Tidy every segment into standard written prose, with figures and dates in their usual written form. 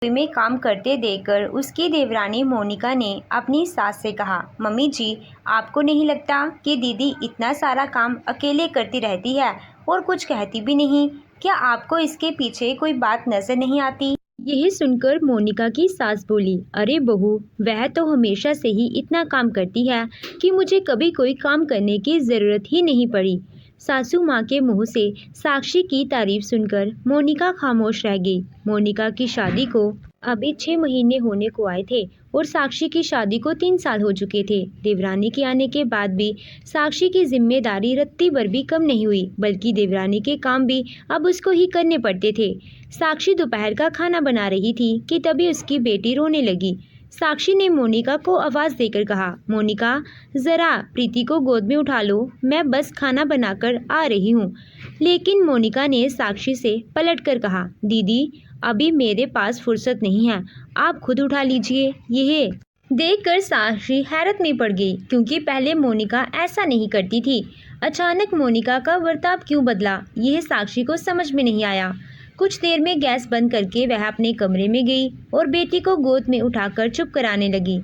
रसोई में काम करते देखकर उसकी देवरानी मोनिका ने अपनी सास से कहा, मम्मी जी, आपको नहीं लगता कि दीदी इतना सारा काम अकेले करती रहती है और कुछ कहती भी नहीं? क्या आपको इसके पीछे कोई बात नजर नहीं आती? यही सुनकर मोनिका की सास बोली, अरे बहू, वह तो हमेशा से ही इतना काम करती है कि मुझे कभी कोई काम करने की जरूरत ही नहीं पड़ी। सासू माँ के मुंह से साक्षी की तारीफ सुनकर मोनिका खामोश रह गई। मोनिका की शादी को अभी 6 महीने होने को आए थे और साक्षी की शादी को 3 साल हो चुके थे। देवरानी के आने के बाद भी साक्षी की जिम्मेदारी रत्ती भर भी कम नहीं हुई, बल्कि देवरानी के काम भी अब उसको ही करने पड़ते थे। साक्षी दोपहर का खाना बना रही थी कि तभी उसकी बेटी रोने लगी। साक्षी ने मोनिका को आवाज देकर कहा, मोनिका, जरा प्रीति को गोद में उठा लो, मैं बस खाना बनाकर आ रही हूँ। लेकिन मोनिका ने साक्षी से पलटकर कहा, दीदी, अभी मेरे पास फुर्सत नहीं है, आप खुद उठा लीजिए। यह देखकर साक्षी हैरत में पड़ गई, क्योंकि पहले मोनिका ऐसा नहीं करती थी। अचानक मोनिका का बर्ताव क्यों बदला, यह साक्षी को समझ में नहीं आया। कुछ देर में गैस बंद करके वह अपने कमरे में गई और बेटी को गोद में उठाकर चुप कराने लगी।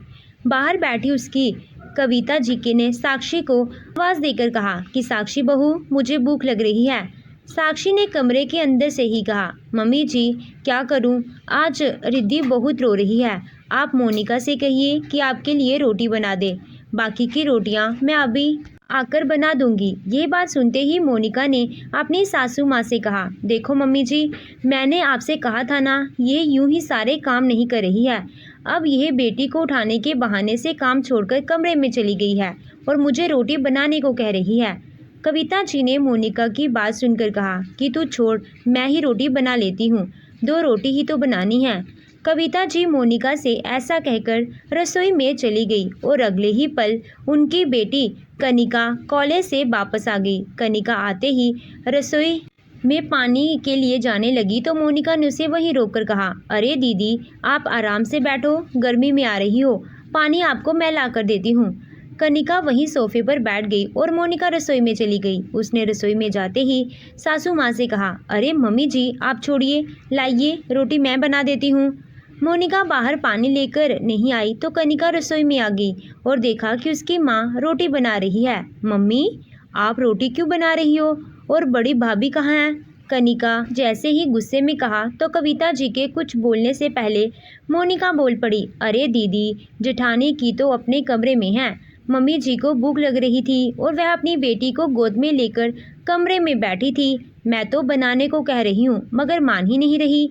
बाहर बैठी उसकी कविता जी के ने साक्षी को आवाज देकर कहा कि साक्षी बहू, मुझे भूख लग रही है। साक्षी ने कमरे के अंदर से ही कहा, मम्मी जी, क्या करूं, आज रिद्धि बहुत रो रही है। आप मोनिका से कहिए कि आपके लिए रोटी बना दे, बाकी की रोटियां मैं अभी आकर बना दूंगी। ये बात सुनते ही मोनिका ने अपनी सासू माँ से कहा, देखो मम्मी जी, मैंने आपसे कहा था ना, ये यूं ही सारे काम नहीं कर रही है। अब यह बेटी को उठाने के बहाने से काम छोड़कर कमरे में चली गई है और मुझे रोटी बनाने को कह रही है। कविता जी ने मोनिका की बात सुनकर कहा कि तू छोड़, मैं ही रोटी बना लेती हूँ, 2 रोटी ही तो बनानी है। कविता जी मोनिका से ऐसा कहकर रसोई में चली गई और अगले ही पल उनकी बेटी कनिका कॉलेज से वापस आ गई। कनिका आते ही रसोई में पानी के लिए जाने लगी तो मोनिका ने उसे वहीं रोककर कहा, अरे दीदी, आप आराम से बैठो, गर्मी में आ रही हो, पानी आपको मैं ला कर देती हूँ। कनिका वहीं सोफे पर बैठ गई और मोनिका रसोई में चली गई। उसने रसोई में जाते ही सासू माँ से कहा, अरे मम्मी जी, आप छोड़िए, लाइए, रोटी मैं बना देती हूँ। मोनिका बाहर पानी लेकर नहीं आई तो कनिका रसोई में आ गई और देखा कि उसकी माँ रोटी बना रही है। मम्मी, आप रोटी क्यों बना रही हो और बड़ी भाभी कहाँ हैं? कनिका जैसे ही गुस्से में कहा तो कविता जी के कुछ बोलने से पहले मोनिका बोल पड़ी, अरे दीदी, जेठानी की तो अपने कमरे में है। मम्मी जी को भूख लग रही थी और वह अपनी बेटी को गोद में लेकर कमरे में बैठी थी। मैं तो बनाने को कह रही हूँ मगर मान ही नहीं रही।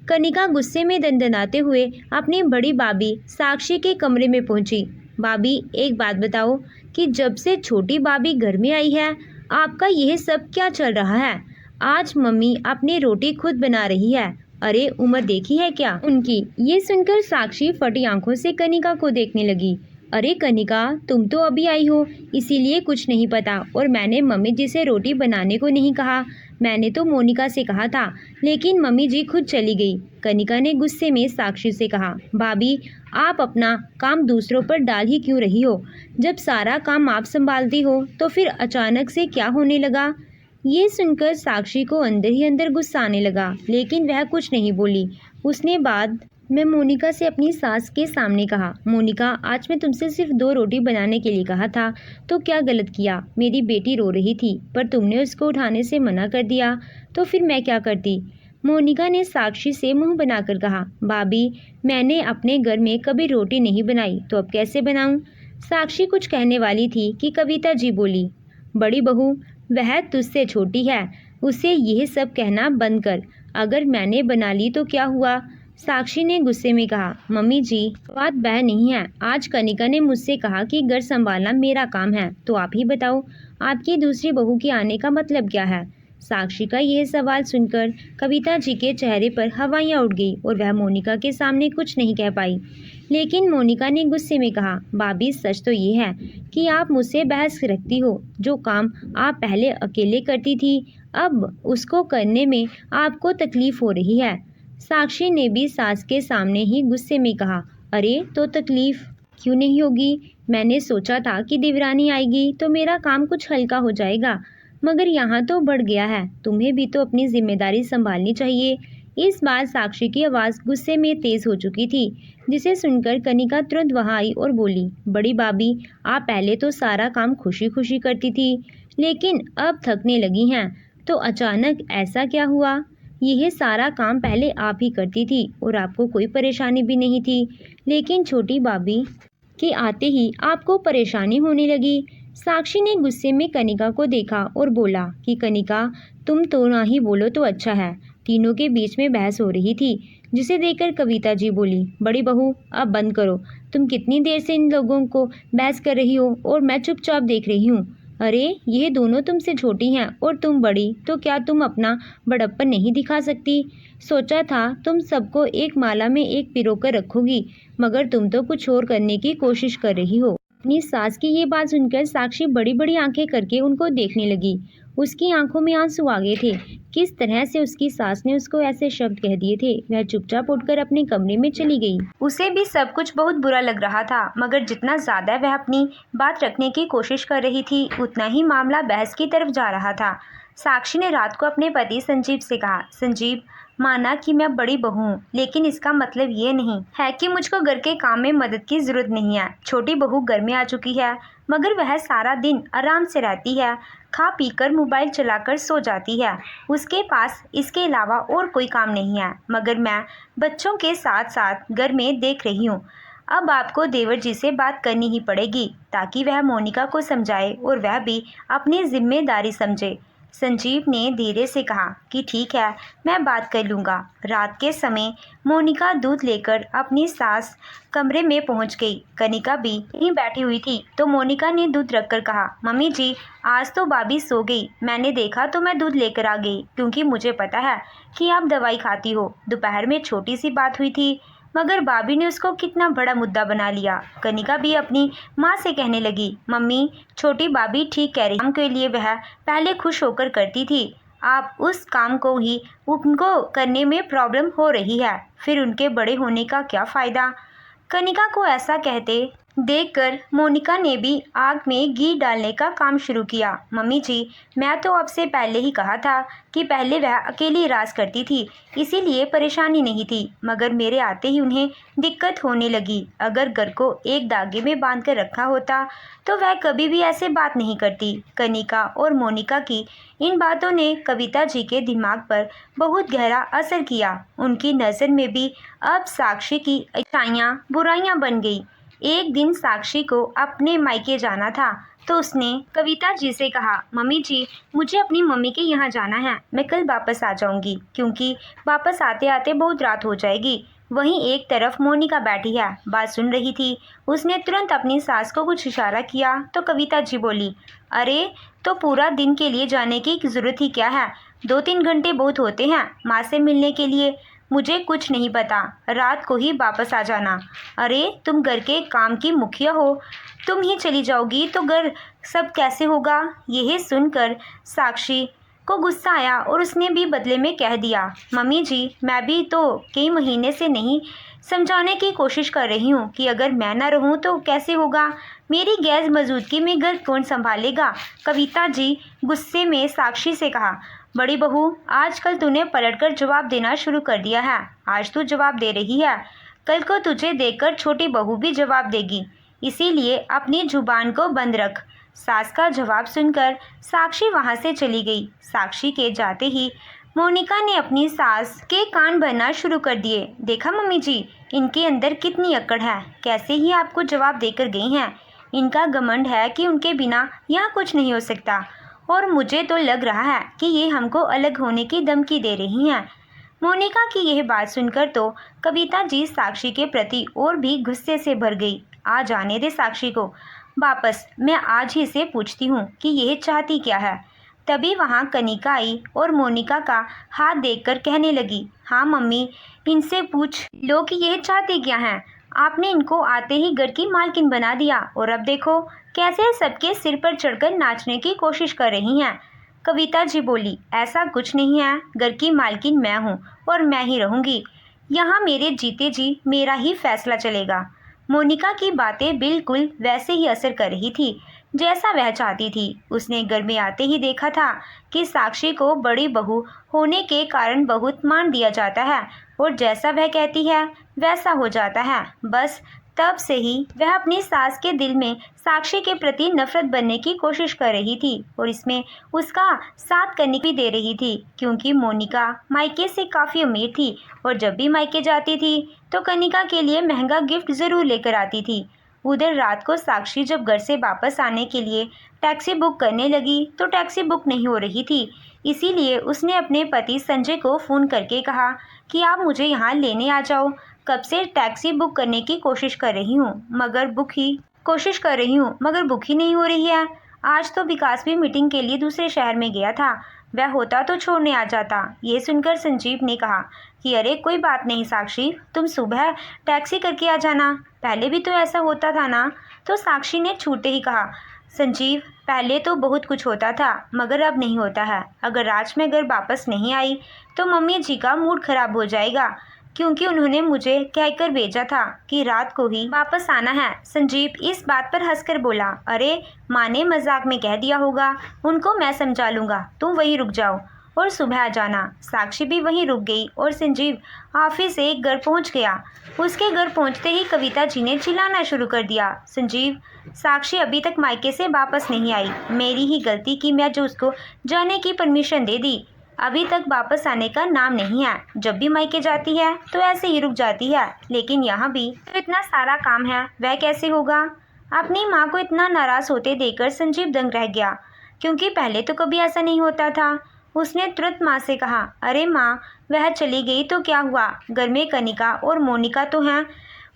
कनिका गुस्से में दंदनाते हुए अपनी बड़ी भाभी साक्षी के कमरे में पहुंची। भाभी, एक बात बताओ कि जब से छोटी भाभी घर में आई है, आपका यह सब क्या चल रहा है? आज मम्मी अपनी रोटी खुद बना रही है। अरे उम्र देखी है क्या उनकी? ये सुनकर साक्षी फटी आंखों से कनिका को देखने लगी। अरे कनिका, तुम तो अभी आई हो, इसीलिए कुछ नहीं पता, और मैंने मम्मी जी से रोटी बनाने को नहीं कहा। मैंने तो मोनिका से कहा था, लेकिन मम्मी जी खुद चली गई। कनिका ने गुस्से में साक्षी से कहा, भाभी, आप अपना काम दूसरों पर डाल ही क्यों रही हो? जब सारा काम आप संभालती हो तो फिर अचानक से क्या होने लगा? ये सुनकर साक्षी को अंदर ही अंदर गुस्सा आने लगा, लेकिन वह कुछ नहीं बोली। उसने बाद मैं मोनिका से अपनी सास के सामने कहा, मोनिका, आज मैं तुमसे सिर्फ 2 रोटी बनाने के लिए कहा था, तो क्या गलत किया? मेरी बेटी रो रही थी पर तुमने उसको उठाने से मना कर दिया, तो फिर मैं क्या करती? मोनिका ने साक्षी से मुंह बनाकर कहा, भाभी, मैंने अपने घर में कभी रोटी नहीं बनाई, तो अब कैसे बनाऊं? साक्षी कुछ कहने वाली थी कि कविता जी बोली, बड़ी बहू, वह तुझसे छोटी है, उसे यह सब कहना बंद कर। अगर मैंने बना ली तो क्या हुआ? साक्षी ने गुस्से में कहा, मम्मी जी, बात वह नहीं है। आज कनिका ने मुझसे कहा कि घर संभालना मेरा काम है, तो आप ही बताओ, आपकी दूसरी बहू के आने का मतलब क्या है? साक्षी का यह सवाल सुनकर कविता जी के चेहरे पर हवाइयाँ उड़ गई और वह मोनिका के सामने कुछ नहीं कह पाई। लेकिन मोनिका ने गुस्से में कहा, भाभी, सच तो ये है कि आप मुझसे बहस रखती हो। जो काम आप पहले अकेले करती थी, अब उसको करने में आपको तकलीफ हो रही है। साक्षी ने भी सास के सामने ही गुस्से में कहा, अरे तो तकलीफ क्यों नहीं होगी? मैंने सोचा था कि देवरानी आएगी तो मेरा काम कुछ हल्का हो जाएगा, मगर यहाँ तो बढ़ गया है। तुम्हें भी तो अपनी जिम्मेदारी संभालनी चाहिए। इस बार साक्षी की आवाज़ गुस्से में तेज़ हो चुकी थी, जिसे सुनकर कनिका तुरंत वहां आई और बोली, बड़ी भाभी, आप पहले तो सारा काम खुशी खुशी करती थी, लेकिन अब थकने लगी हैं, तो अचानक ऐसा क्या हुआ? यह सारा काम पहले आप ही करती थी और आपको कोई परेशानी भी नहीं थी, लेकिन छोटी भाभी के आते ही आपको परेशानी होने लगी। साक्षी ने गुस्से में कनिका को देखा और बोला कि कनिका, तुम तो ना ही बोलो तो अच्छा है। तीनों के बीच में बहस हो रही थी, जिसे देखकर कविता जी बोली, बड़ी बहू, अब बंद करो। तुम कितनी देर से इन लोगों को बहस कर रही हो और मैं चुपचाप देख रही हूँ। अरे, ये दोनों तुमसे छोटी हैं और तुम बड़ी, तो क्या तुम अपना बड़प्पन नहीं दिखा सकती? सोचा था तुम सबको एक माला में एक पिरोकर रखोगी, मगर तुम तो कुछ और करने की कोशिश कर रही हो। अपनी सास की ये बात सुनकर साक्षी बड़ी बड़ी आंखें करके उनको देखने लगी। उसकी आंखों में आंसू आ गए थे। किस तरह से उसकी सास ने उसको ऐसे शब्द कह दिए थे। वह चुपचाप उठकर अपने कमरे में चली गई। उसे भी सब कुछ बहुत बुरा लग रहा था, मगर जितना ज़्यादा वह अपनी बात रखने की कोशिश कर रही थी, उतना ही मामला बहस की तरफ जा रहा था। साक्षी ने रात को अपने पति संजीव से कहा, संजीव, माना कि मैं बड़ी बहू हूँ, लेकिन इसका मतलब ये नहीं है कि मुझको घर के काम में मदद की ज़रूरत नहीं है। छोटी बहू घर में आ चुकी है, मगर वह सारा दिन आराम से रहती है, खा पीकर मोबाइल चलाकर सो जाती है। उसके पास इसके अलावा और कोई काम नहीं है, मगर मैं बच्चों के साथ साथ घर में देख रही हूँ। अब आपको देवर जी से बात करनी ही पड़ेगी, ताकि वह मोनिका को समझाए और वह भी अपनी जिम्मेदारी समझे। संजीव ने धीरे से कहा कि ठीक है, मैं बात कर लूँगा। रात के समय मोनिका दूध लेकर अपनी सास कमरे में पहुंच गई। कनिका भी यहीं बैठी हुई थी, तो मोनिका ने दूध रखकर कहा, मम्मी जी, आज तो भाभी सो गई। मैंने देखा तो मैं दूध लेकर आ गई, क्योंकि मुझे पता है कि आप दवाई खाती हो। दोपहर में छोटी सी बात हुई थी, मगर भाभी ने उसको कितना बड़ा मुद्दा बना लिया। कनिका भी अपनी माँ से कहने लगी, मम्मी, छोटी भाभी ठीक कह रही, काम के लिए वह पहले खुश होकर करती थी, आप उस काम को ही उनको करने में प्रॉब्लम हो रही है, फिर उनके बड़े होने का क्या फ़ायदा। कनिका को ऐसा कहते देखकर मोनिका ने भी आग में घी डालने का काम शुरू किया। मम्मी जी, मैं तो आपसे पहले ही कहा था कि पहले वह अकेली राज करती थी, इसीलिए परेशानी नहीं थी, मगर मेरे आते ही उन्हें दिक्कत होने लगी। अगर घर को एक धागे में बांध कर रखा होता तो वह कभी भी ऐसे बात नहीं करती। कनिका और मोनिका की इन बातों ने कविता जी के दिमाग पर बहुत गहरा असर किया। उनकी नज़र में भी अब साक्षी की अच्छाइयाँ बुराइयाँ बन गई। एक दिन साक्षी को अपने मायके जाना था, तो उसने कविता जी से कहा, मम्मी जी, मुझे अपनी मम्मी के यहाँ जाना है, मैं कल वापस आ जाऊँगी, क्योंकि वापस आते आते बहुत रात हो जाएगी। वहीं एक तरफ मोनिका बैठी है, बात सुन रही थी। उसने तुरंत अपनी सास को कुछ इशारा किया, तो कविता जी बोली, अरे, तो पूरा दिन के लिए जाने की ज़रूरत ही क्या है, 2-3 घंटे बहुत होते हैं माँ से मिलने के लिए। मुझे कुछ नहीं पता, रात को ही वापस आ जाना। अरे, तुम घर के काम की मुखिया हो, तुम ही चली जाओगी तो घर सब कैसे होगा। यह सुनकर साक्षी को गुस्सा आया और उसने भी बदले में कह दिया, मम्मी जी, मैं भी तो कई महीने से नहीं समझाने की कोशिश कर रही हूँ कि अगर मैं ना रहूँ तो कैसे होगा, मेरी गैर मौजूदगी में घर कौन संभालेगा। कविता जी गुस्से में साक्षी से कहा, बड़ी बहू, आजकल तूने पलटकर जवाब देना शुरू कर दिया है। आज तू जवाब दे रही है, कल को तुझे देखकर छोटी बहू भी जवाब देगी, इसीलिए अपनी जुबान को बंद रख। सास का जवाब सुनकर साक्षी वहां से चली गई। साक्षी के जाते ही मोनिका ने अपनी सास के कान भरना शुरू कर दिए। देखा मम्मी जी, इनके अंदर कितनी अकड़ है, कैसे ही आपको जवाब देकर गई हैं। इनका घमंड है कि उनके बिना यहाँ कुछ नहीं हो सकता, और मुझे तो लग रहा है कि ये हमको अलग होने की धमकी दे रही हैं। मोनिका की यह बात सुनकर तो कविता जी साक्षी के प्रति और भी गुस्से से भर गई। आ जाने दे साक्षी को वापस, मैं आज ही से पूछती हूँ कि यह चाहती क्या है। तभी वहाँ कनिका आई और मोनिका का हाथ देखकर कहने लगी, हाँ मम्मी, इनसे पूछ लो कि यह चाहती क्या है। आपने इनको आते ही घर की मालकिन बना दिया, और अब देखो कैसे सबके सिर पर चढ़कर नाचने की कोशिश कर रही हैं। कविता जी बोली, ऐसा कुछ नहीं है, घर की मालकिन मैं हूँ और मैं ही रहूँगी यहाँ, मेरे जीते जी मेरा ही फैसला चलेगा। मोनिका की बातें बिल्कुल वैसे ही असर कर रही थी। जैसा वह चाहती थी। उसने घर में आते ही देखा था कि साक्षी को बड़ी बहू होने के कारण बहुत मान दिया जाता है और जैसा वह कहती है वैसा हो जाता है। बस तब से ही वह अपनी सास के दिल में साक्षी के प्रति नफरत बनने की कोशिश कर रही थी और इसमें उसका साथ करने भी दे रही थी, क्योंकि मोनिका मायके से काफ़ी अमीर थी और जब भी मायके जाती थी तो कनिका के लिए महंगा गिफ्ट ज़रूर लेकर आती थी। उधर रात को साक्षी जब घर से वापस आने के लिए टैक्सी बुक करने लगी तो टैक्सी बुक नहीं हो रही थी। इसीलिए उसने अपने पति संजय को फ़ोन करके कहा कि आप मुझे यहाँ लेने आ जाओ। कब से टैक्सी बुक करने की कोशिश कर रही हूँ मगर बुक ही नहीं हो रही है। आज तो विकास भी मीटिंग के लिए दूसरे शहर में गया था, वह होता तो छोड़ने आ जाता। ये सुनकर संजीव ने कहा कि अरे कोई बात नहीं साक्षी, तुम सुबह टैक्सी करके आ जाना, पहले भी तो ऐसा होता था ना। तो साक्षी ने छूटे ही कहा, संजीव पहले तो बहुत कुछ होता था मगर अब नहीं होता है। अगर आज मैं घर वापस नहीं आई तो मम्मी जी का मूड खराब हो जाएगा, क्योंकि उन्होंने मुझे कहकर भेजा था कि रात को ही वापस आना है। संजीव इस बात पर हंसकर बोला, अरे माँ ने मजाक में कह दिया होगा, उनको मैं समझा लूँगा, तुम वहीं रुक जाओ और सुबह आ जाना। साक्षी भी वहीं रुक गई और संजीव ऑफिस से घर पहुंच गया। उसके घर पहुंचते ही कविता जी ने चिल्लाना शुरू कर दिया, संजीव साक्षी अभी तक मायके से वापस नहीं आई, मेरी ही गलती कि मैं जो उसको जाने की परमिशन दे दी, अभी तक वापस आने का नाम नहीं है। जब भी मायके जाती है तो ऐसे ही रुक जाती है, लेकिन यहाँ भी तो इतना सारा काम है, वह कैसे होगा। अपनी माँ को इतना नाराज़ होते देखकर संजीव दंग रह गया, क्योंकि पहले तो कभी ऐसा नहीं होता था। उसने तुरंत माँ से कहा, अरे माँ वह चली गई तो क्या हुआ, घर में कनिका और मोनिका तो हैं,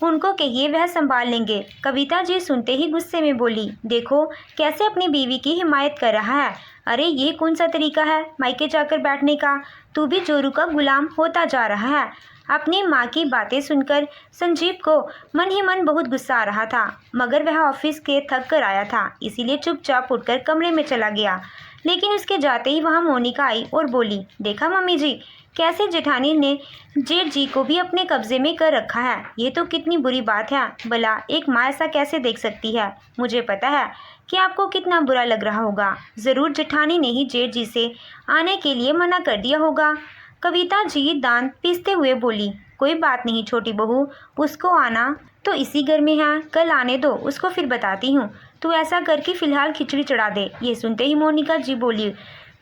उनको कहिए वह संभाल लेंगे। कविता जी सुनते ही गुस्से में बोली, देखो कैसे अपनी बीवी की हिमायत कर रहा है। अरे ये कौन सा तरीका है मायके जाकर बैठने का, तू भी जोरू का गुलाम होता जा रहा है। अपनी माँ की बातें सुनकर संजीव को मन ही मन बहुत गुस्सा आ रहा था, मगर वह ऑफिस के थक कर आया था, इसीलिए चुपचाप उठकर कमरे में चला गया। लेकिन उसके जाते ही वहाँ मोनिका आई और बोली, देखा मम्मी जी कैसे जेठानी ने जेठ जी को भी अपने कब्जे में कर रखा है, ये तो कितनी बुरी बात है। भला एक माँ ऐसा कैसे देख सकती है। मुझे पता है कि आपको कितना बुरा लग रहा होगा, ज़रूर जेठानी ने ही जेठ जी से आने के लिए मना कर दिया होगा। कविता जी दांत पीसते हुए बोली, कोई बात नहीं छोटी बहू, उसको आना तो इसी घर में है, कल आने दो उसको, फिर बताती हूँ। तू ऐसा करके फ़िलहाल खिचड़ी चढ़ा दे। ये सुनते ही मोनिका जी बोली,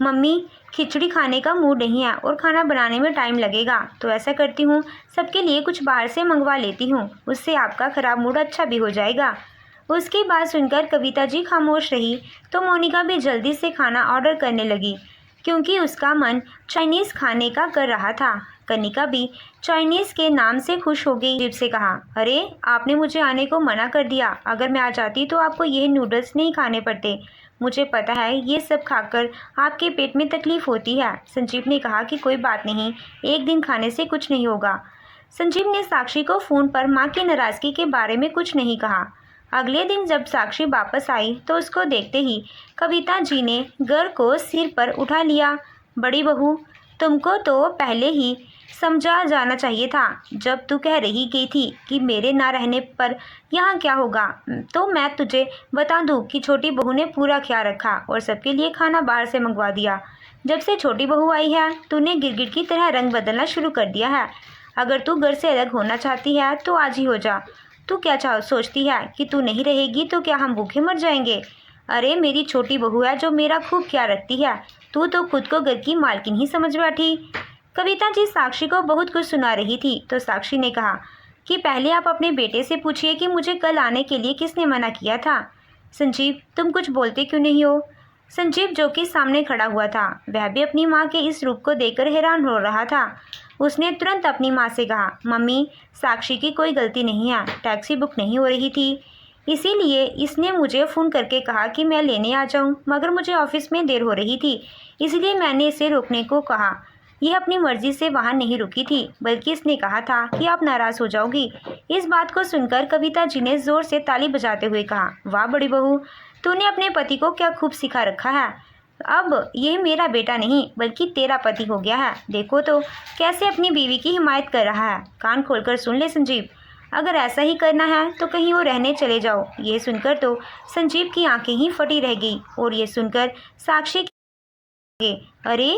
मम्मी खिचड़ी खाने का मूड नहीं है और खाना बनाने में टाइम लगेगा, तो ऐसा करती हूँ सबके लिए कुछ बाहर से मंगवा लेती हूँ, उससे आपका ख़राब मूड अच्छा भी हो जाएगा। उसकी बात सुनकर कविता जी खामोश रही तो मोनिका भी जल्दी से खाना ऑर्डर करने लगी, क्योंकि उसका मन चाइनीज़ खाने का कर रहा था। कनिका भी चाइनीज़ के नाम से खुश हो गई। जीव से कहा, अरे आपने मुझे आने को मना कर दिया, अगर मैं आ जाती तो आपको ये नूडल्स नहीं खाने पड़ते, मुझे पता है ये सब खाकर आपके पेट में तकलीफ़ होती है। संजीव ने कहा कि कोई बात नहीं, एक दिन खाने से कुछ नहीं होगा। संजीव ने साक्षी को फ़ोन पर माँ की नाराज़गी के बारे में कुछ नहीं कहा। अगले दिन जब साक्षी वापस आई तो उसको देखते ही कविता जी ने घर को सिर पर उठा लिया, बड़ी बहू तुमको तो पहले ही समझा जाना चाहिए था, जब तू कह रही गई थी कि मेरे ना रहने पर यहाँ क्या होगा। तो मैं तुझे बता दूँ कि छोटी बहू ने पूरा ख्याल रखा और सबके लिए खाना बाहर से मंगवा दिया। जब से छोटी बहू आई है तूने गिरगिट की तरह रंग बदलना शुरू कर दिया है। अगर तू घर से अलग होना चाहती है तो आज ही हो जा। तू क्या सोचती है कि तू नहीं रहेगी तो क्या हम भूखे मर जाएंगे। अरे मेरी छोटी बहू है जो मेरा खूब ख्याल रखती है, तू तो खुद को घर की मालकिन ही समझ बैठी। कविता जी साक्षी को बहुत कुछ सुना रही थी तो साक्षी ने कहा कि पहले आप अपने बेटे से पूछिए कि मुझे कल आने के लिए किसने मना किया था। संजीव तुम कुछ बोलते क्यों नहीं हो। संजीव जो कि सामने खड़ा हुआ था वह भी अपनी माँ के इस रूप को देखकर हैरान हो रहा था। उसने तुरंत अपनी माँ से कहा, मम्मी साक्षी की कोई गलती नहीं है, टैक्सी बुक नहीं हो रही थी, इसीलिए इसने मुझे फ़ोन करके कहा कि मैं लेने आ जाऊं, मगर मुझे ऑफिस में देर हो रही थी, इसलिए मैंने इसे रोकने को कहा। यह अपनी मर्ज़ी से वहाँ नहीं रुकी थी, बल्कि इसने कहा था कि आप नाराज़ हो जाओगी। इस बात को सुनकर कविता जी ने ज़ोर से ताली बजाते हुए कहा, वाह बड़ी बहू, तूने अपने पति को क्या खूब सिखा रखा है। अब ये मेरा बेटा नहीं बल्कि तेरा पति हो गया है। देखो तो कैसे अपनी बीवी की हिमायत कर रहा है। कान खोलकर सुन ले संजीव, अगर ऐसा ही करना है तो कहीं और रहने चले जाओ। ये सुनकर तो संजीव की आंखें ही फटी रह गई और ये सुनकर साक्षी के अरे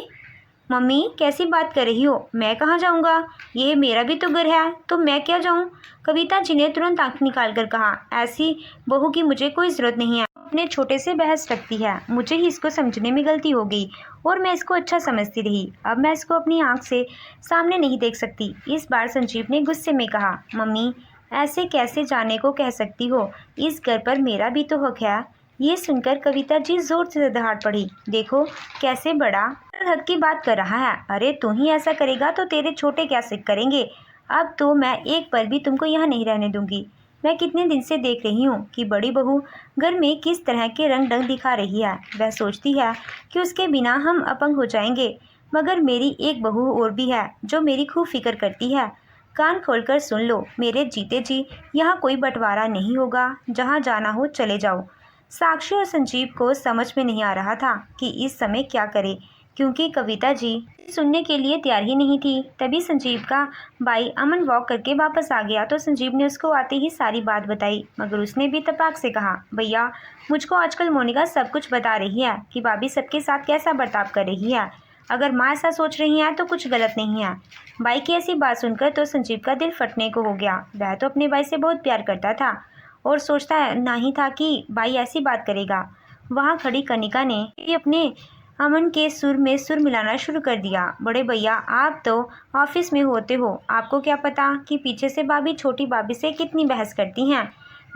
मम्मी कैसी बात कर रही हो, मैं कहाँ जाऊँगा, ये मेरा भी तो घर है, तो मैं क्या जाऊँ। कविता जी ने तुरंत आंख निकाल कर कहा, ऐसी बहू की मुझे कोई ज़रूरत नहीं है, अपने छोटे से बहस रखती है, मुझे ही इसको समझने में गलती हो गई और मैं इसको अच्छा समझती रही, अब मैं इसको अपनी आंख से सामने नहीं देख सकती। इस बार संजीव ने गुस्से में कहा, मम्मी ऐसे कैसे जाने को कह सकती हो, इस घर पर मेरा भी तो हक है। ये सुनकर कविता जी जोर से दहाड़ पड़ी, देखो कैसे बड़ा हक की बात कर रहा है, अरे तू ही ऐसा करेगा तो तेरे छोटे क्या सिक करेंगे। अब तो मैं एक पल भी तुमको यहाँ नहीं रहने दूंगी। मैं कितने दिन से देख रही हूँ कि बड़ी बहू घर में किस तरह के रंग ढंग दिखा रही है। वह सोचती है कि उसके बिना हम अपंग हो जाएंगे, मगर मेरी एक बहू और भी है जो मेरी खूब फिक्र करती है। कान खोलकर सुन लो, मेरे जीते जी यहाँ कोई बंटवारा नहीं होगा, जहाँ जाना हो चले जाओ। साक्षी और संजीव को समझ में नहीं आ रहा था कि इस समय क्या करे, क्योंकि कविता जी सुनने के लिए तैयार ही नहीं थी। तभी संजीव का भाई अमन वॉक करके वापस आ गया तो संजीव ने उसको आते ही सारी बात बताई, मगर उसने भी तपाक से कहा, भैया मुझको आजकल मोनिका सब कुछ बता रही है कि भाभी सबके साथ कैसा बर्ताव कर रही है। अगर माँ ऐसा सोच रही है तो कुछ गलत नहीं है। भाई की ऐसी बात सुनकर तो संजीव का दिल फटने को हो गया। वह तो अपने भाई से बहुत प्यार करता था और सोचता नहीं था कि भाई ऐसी बात करेगा। वहाँ खड़ी कनिका ने भी अपने अमन के सुर में सुर मिलाना शुरू कर दिया, बड़े भैया आप तो ऑफिस में होते हो, आपको क्या पता कि पीछे से भाभी छोटी भाभी से कितनी बहस करती हैं।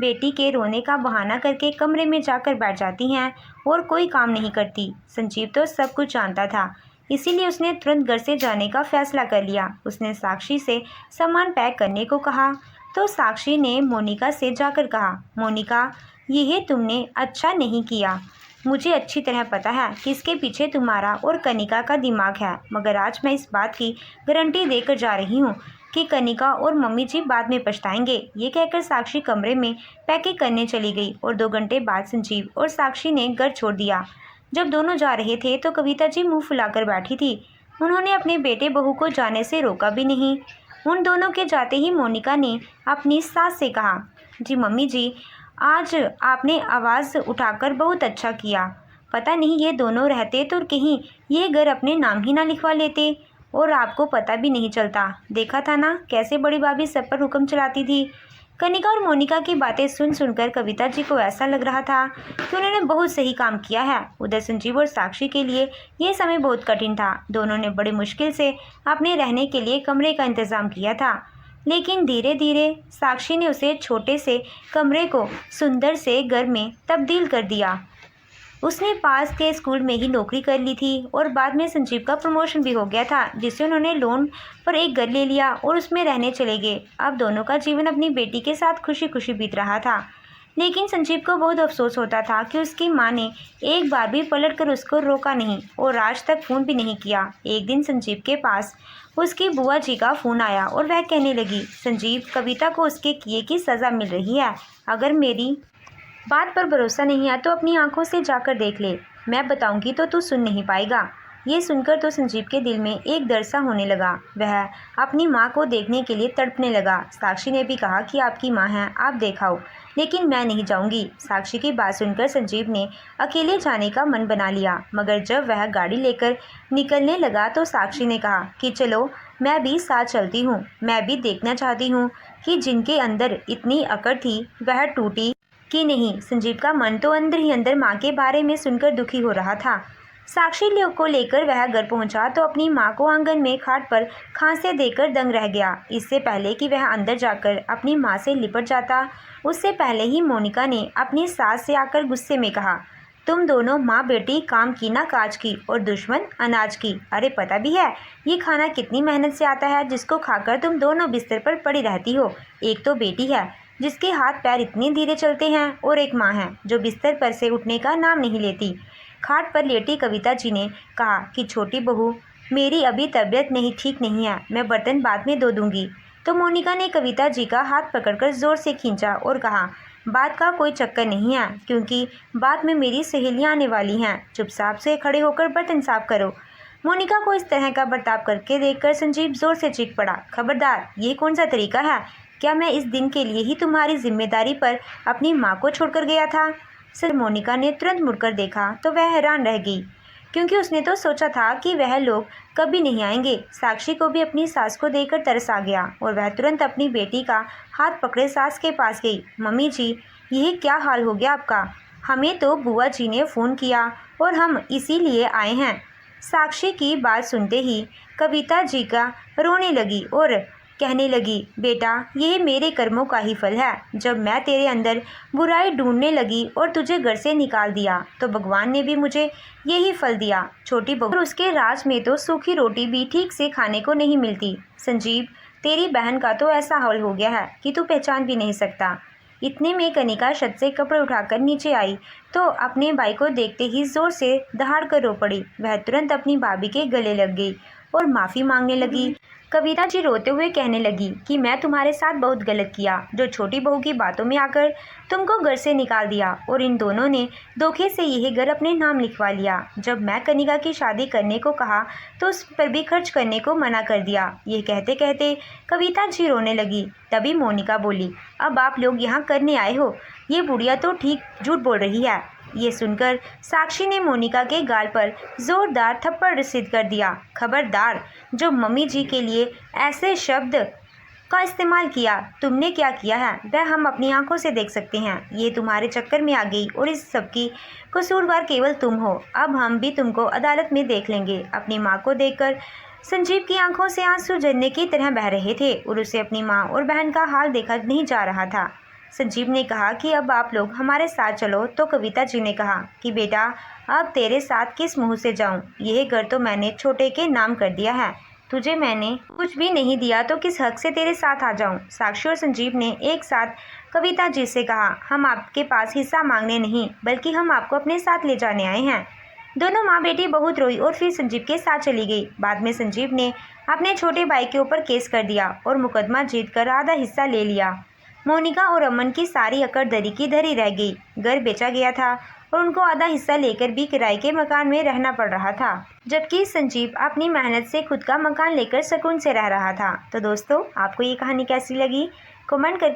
बेटी के रोने का बहाना करके कमरे में जाकर बैठ जाती हैं और कोई काम नहीं करती। संजीव तो सब कुछ जानता था, इसीलिए उसने तुरंत घर से जाने का फैसला कर लिया। उसने साक्षी से सामान पैक करने को कहा तो साक्षी ने मोनिका से जाकर कहा, मोनिका यह तुमने अच्छा नहीं किया, मुझे अच्छी तरह पता है कि इसके पीछे तुम्हारा और कनिका का दिमाग है, मगर आज मैं इस बात की गारंटी देकर जा रही हूँ कि कनिका और मम्मी जी बाद में पछताएंगे। ये कहकर साक्षी कमरे में पैकिंग करने चली गई और 2 घंटे बाद संजीव और साक्षी ने घर छोड़ दिया। जब दोनों जा रहे थे तो कविता जी मुंह फुलाकर बैठी थी। उन्होंने अपने बेटे बहू को जाने से रोका भी नहीं। उन दोनों के जाते ही मोनिका ने अपनी सास से कहा, जी मम्मी जी आज आपने आवाज़ उठाकर बहुत अच्छा किया, पता नहीं ये दोनों रहते तो कहीं ये घर अपने नाम ही ना लिखवा लेते और आपको पता भी नहीं चलता। देखा था ना कैसे बड़ी भाभी सब पर हुक्म चलाती थी। कनिका और मोनिका की बातें सुन सुनकर कविता जी को ऐसा लग रहा था कि उन्होंने बहुत सही काम किया है। उधर संजीव और साक्षी के लिए ये समय बहुत कठिन था। दोनों ने बड़ी मुश्किल से अपने रहने के लिए कमरे का इंतज़ाम किया था, लेकिन धीरे धीरे साक्षी ने उसे छोटे से कमरे को सुंदर से घर में तब्दील कर दिया। उसने पास के स्कूल में ही नौकरी कर ली थी और बाद में संजीव का प्रमोशन भी हो गया था, जिससे उन्होंने लोन पर एक घर ले लिया और उसमें रहने चले गए। अब दोनों का जीवन अपनी बेटी के साथ खुशी खुशी बीत रहा था, लेकिन संजीव को बहुत अफसोस होता था कि उसकी माँ ने एक बार भी पलट कर उसको रोका नहीं और आज तक फ़ोन भी नहीं किया। एक दिन संजीव के पास उसकी बुआ जी का फ़ोन आया और वह कहने लगी, संजीव कविता को उसके किए की सज़ा मिल रही है, अगर मेरी बात पर भरोसा नहीं है तो अपनी आंखों से जाकर देख ले, मैं बताऊंगी तो तू सुन नहीं पाएगा। ये सुनकर तो संजीव के दिल में एक डर सा होने लगा। वह अपनी माँ को देखने के लिए तड़पने लगा। साक्षी ने भी कहा कि आपकी माँ है, आप देखाओ, लेकिन मैं नहीं जाऊंगी। साक्षी की बात सुनकर संजीव ने अकेले जाने का मन बना लिया, मगर जब वह गाड़ी लेकर निकलने लगा तो साक्षी ने कहा कि चलो मैं भी साथ चलती हूँ, मैं भी देखना चाहती हूँ कि जिनके अंदर इतनी अकड़ थी वह टूटी कि नहीं। संजीव का मन तो अंदर ही अंदर माँ के बारे में सुनकर दुखी हो रहा था। साक्षी को लेकर वह घर पहुंचा तो अपनी माँ को आंगन में खाट पर खांसे देकर दंग रह गया। इससे पहले कि वह अंदर जाकर अपनी माँ से लिपट जाता, उससे पहले ही मोनिका ने अपनी सास से आकर गुस्से में कहा, तुम दोनों माँ बेटी काम की ना काज की और दुश्मन अनाज की। अरे पता भी है ये खाना कितनी मेहनत से आता है, जिसको खाकर तुम दोनों बिस्तर पर पड़ी रहती हो। एक तो बेटी है जिसके हाथ पैर इतने धीरे चलते हैं और एक माँ है जो बिस्तर पर से उठने का नाम नहीं लेती। खाट पर लेटी कविता जी ने कहा कि छोटी बहू मेरी अभी तबीयत नहीं ठीक नहीं है, मैं बर्तन बाद में धो दूंगी। तो मोनिका ने कविता जी का हाथ पकड़कर जोर से खींचा और कहा, बात का कोई चक्कर नहीं है, क्योंकि बाद में मेरी सहेलियाँ आने वाली हैं, चुपचाप से खड़े होकर बर्तन साफ करो। मोनिका को इस तरह का बर्ताव करके देखकर संजीव जोर से चीख पड़ा, खबरदार, ये कौन सा तरीका है, क्या मैं इस दिन के लिए ही तुम्हारी जिम्मेदारी पर अपनी माँ को छोड़कर गया था? सर मोनिका ने तुरंत मुड़कर देखा तो वह हैरान रह गई, क्योंकि उसने तो सोचा था कि वह लोग कभी नहीं आएंगे। साक्षी को भी अपनी सास को देखकर तरस आ गया और वह तुरंत अपनी बेटी का हाथ पकड़े सास के पास गई। मम्मी जी, यह क्या हाल हो गया आपका? हमें तो बुआ जी ने फ़ोन किया और हम इसीलिए आए हैं। साक्षी की बात सुनते ही कविता जी का रोने लगी और कहने लगी, बेटा यह मेरे कर्मों का ही फल है। जब मैं तेरे अंदर बुराई ढूंढने लगी और तुझे घर से निकाल दिया तो भगवान ने भी मुझे यही फल दिया। छोटी बहू, और उसके राज में तो सूखी रोटी भी ठीक से खाने को नहीं मिलती। संजीव, तेरी बहन का तो ऐसा हाल हो गया है कि तू पहचान भी नहीं सकता। इतने में कनिका छत से कपड़े उठाकर नीचे आई तो अपने भाई को देखते ही जोर से दहाड़ कर रो पड़ी। वह तुरंत अपनी भाभी के गले लग गई और माफ़ी मांगने लगी। कविता जी रोते हुए कहने लगी कि मैं तुम्हारे साथ बहुत गलत किया, जो छोटी बहू की बातों में आकर तुमको घर से निकाल दिया और इन दोनों ने धोखे से यह घर अपने नाम लिखवा लिया। जब मैं कनिका की शादी करने को कहा तो उस पर भी खर्च करने को मना कर दिया। ये कहते कहते कविता जी रोने लगी। तभी मोनिका बोली, अब आप लोग यहाँ करने आए हो? ये बुढ़िया तो ठीक झूठ बोल रही है। ये सुनकर साक्षी ने मोनिका के गाल पर जोरदार थप्पड़ रसीद कर दिया। खबरदार, जो मम्मी जी के लिए ऐसे शब्द का इस्तेमाल किया, तुमने क्या किया है वह हम अपनी आंखों से देख सकते हैं। ये तुम्हारे चक्कर में आ गई और इस सब की कसूरवार केवल तुम हो। अब हम भी तुमको अदालत में देख लेंगे। अपनी माँ को देखकर संजीव की आंखों से आंसू झरने की तरह बह रहे थे और उसे अपनी माँ और बहन का हाल देखा नहीं जा रहा था। संजीव ने कहा कि अब आप लोग हमारे साथ चलो तो कविता जी ने कहा कि बेटा अब तेरे साथ किस मुंह से जाऊं? यह घर तो मैंने छोटे के नाम कर दिया है। तुझे मैंने कुछ भी नहीं दिया तो किस हक से तेरे साथ आ जाऊं? साक्षी और संजीव ने एक साथ कविता जी से कहा, हम आपके पास हिस्सा मांगने नहीं बल्कि हम आपको अपने साथ ले जाने आए हैं। दोनों माँ बेटी बहुत रोई और फिर संजीव के साथ चली गई। बाद में संजीव ने अपने छोटे भाई के ऊपर केस कर दिया और मुकदमा जीतकर आधा हिस्सा ले लिया। मोनिका और अमन की सारी अकड़ दरी की धरी रह गई। घर बेचा गया था और उनको आधा हिस्सा लेकर भी किराए के मकान में रहना पड़ रहा था, जबकि संजीव अपनी मेहनत से खुद का मकान लेकर सुकून से रह रहा था। तो दोस्तों, आपको ये कहानी कैसी लगी? कमेंट कर